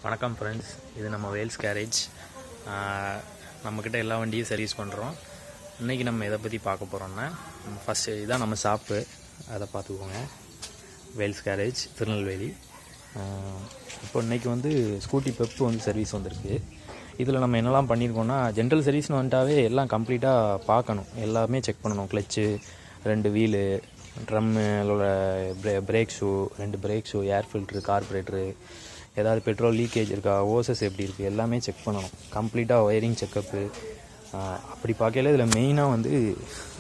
வணக்கம் ஃப்ரெண்ட்ஸ், இது நம்ம வேல்ஸ் கேரேஜ். நம்மக்கிட்ட எல்லா வண்டியும் சர்வீஸ் பண்ணுறோம். இன்றைக்கி நம்ம எதை பற்றி பார்க்க போகிறோம்னா, ஃபஸ்ட்டு இதான் நம்ம ஷாப்பு, அதை பார்த்துக்கோங்க. வேல்ஸ் கேரேஜ், திருநெல்வேலி. இப்போ இன்றைக்கி வந்து ஸ்கூட்டி பெப்பு வந்து சர்வீஸ் வந்திருக்கு. இதில் நம்ம என்னெல்லாம் பண்ணியிருக்கோம்னா, ஜென்ரல் சர்வீஸ்னு வந்துட்டாவே எல்லாம் கம்ப்ளீட்டாக பார்க்கணும், எல்லாமே செக் பண்ணணும். கிளச்சு, 2 வீலு, ட்ரம்மோட brake shoe, 2 brake shoe, air filter, carburettor, ஏதாவது பெட்ரோல் லீக்கேஜ் இருக்கா, ஓசஸ் எப்படி இருக்குது, எல்லாமே செக் பண்ணணும். கம்ப்ளீட்டாக ஒயரிங் செக்கப்பு. அப்படி பார்க்கல இதில் மெயினாக வந்து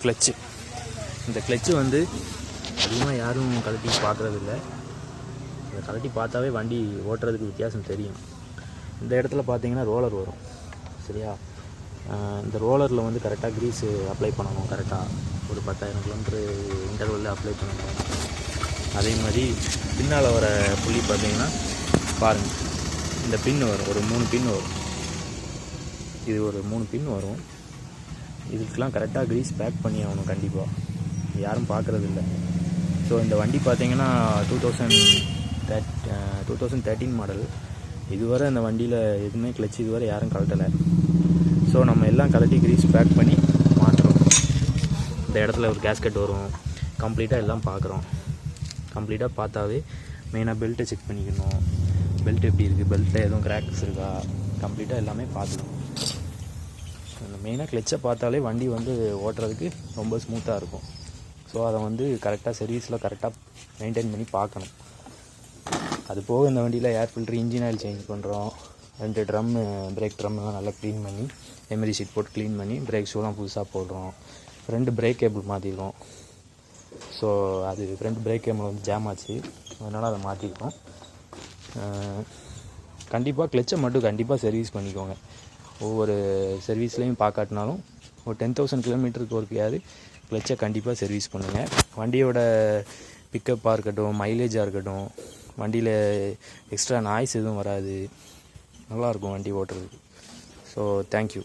கிளச்சு. இந்த கிளச்சு வந்து அதிகமாக யாரும் கழட்டி பார்க்குறதில்ல. இதை கழட்டி பார்த்தாவே வண்டி ஓட்டுறதுக்கு வித்தியாசம் தெரியும். இந்த இடத்துல பார்த்தீங்கன்னா ரோலர் வரும், சரியா? இந்த ரோலரில் வந்து கரெக்டாக க்ரீஸு அப்ளை பண்ணணும். கரெக்டாக ஒரு 10,000 கிலோமீட்ரு இன்டர்வலில் அப்ளை பண்ணணும். அதே மாதிரி பின்னால் வர புள்ளி பார்த்தீங்கன்னா பாருங்கள், இந்த பின் வரும், ஒரு 3 பின் வரும். இது ஒரு 3 பின் வரும். இதுக்கெலாம் கரெக்டாக க்ரீஸ் பேக் பண்ணி ஆகணும் கண்டிப்பாக. யாரும் பார்க்குறதில்ல. ஸோ இந்த வண்டி பார்த்தீங்கன்னா 2013 மாடல். இதுவரை இந்த வண்டியில் எதுவுமே கிளச்சு இதுவரை யாரும் கழட்டலை. ஸோ நம்ம எல்லாம் கழட்டி க்ரீஸ் பேக் பண்ணி மாட்டுறோம். இந்த இடத்துல ஒரு கேஸ்கெட் வரும். கம்ப்ளீட்டாக எல்லாம் பார்க்குறோம். கம்ப்ளீட்டாக பார்த்தாவே மெயினாக பெல்ட்டை செக் பண்ணிக்கணும். பெல்ட் எப்படி இருக்குது, பெல்ட்டில் எதுவும் கிராக்ஸ் இருக்கா, கம்ப்ளீட்டாக எல்லாமே பார்த்துக்கணும். அந்த மெயினாக கிளச்சை பார்த்தாலே வண்டி வந்து ஓட்டுறதுக்கு ரொம்ப ஸ்மூத்தாக இருக்கும். ஸோ அதை வந்து கரெக்டாக சர்வீஸில் கரெக்டாக மெயின்டைன் பண்ணி பார்க்கணும். அது போக இந்த வண்டியில் ஏர் ஃபில்ட்ரு, இன்ஜின் ஆயில் சேஞ்ச் பண்ணுறோம். 2 ட்ரம்மு, பிரேக் ட்ரம்மெல்லாம் நல்லா க்ளீன் பண்ணி, எமரி ஷீட் போட்டு க்ளீன் பண்ணி, பிரேக் ஷூலாம் புதுசாக போடுறோம். 2 பிரேக் கேபிள் மாற்றிருக்கோம். ஸோ அது 2 பிரேக் கேபிள் வந்து ஜாம் ஆச்சு, அதனால் அதை மாற்றிருக்கோம். கண்டிப்பாக கிளச்சை மட்டும் கண்டிப்பாக சர்வீஸ் பண்ணிக்கோங்க. ஒவ்வொரு சர்வீஸ்லேயும் பார்க்காட்டினாலும் ஒரு 10,000 கிலோமீட்டருக்கு ஒருக்கையாவது கிளச்சை கண்டிப்பாக சர்வீஸ் பண்ணுங்கள். வண்டியோட பிக்கப்பாக இருக்கட்டும், மைலேஜாக இருக்கட்டும், வண்டியில் எக்ஸ்ட்ரா நாய்ஸ் எதுவும் வராது, நல்லாயிருக்கும் வண்டி ஓட்டுறதுக்கு. So thank you.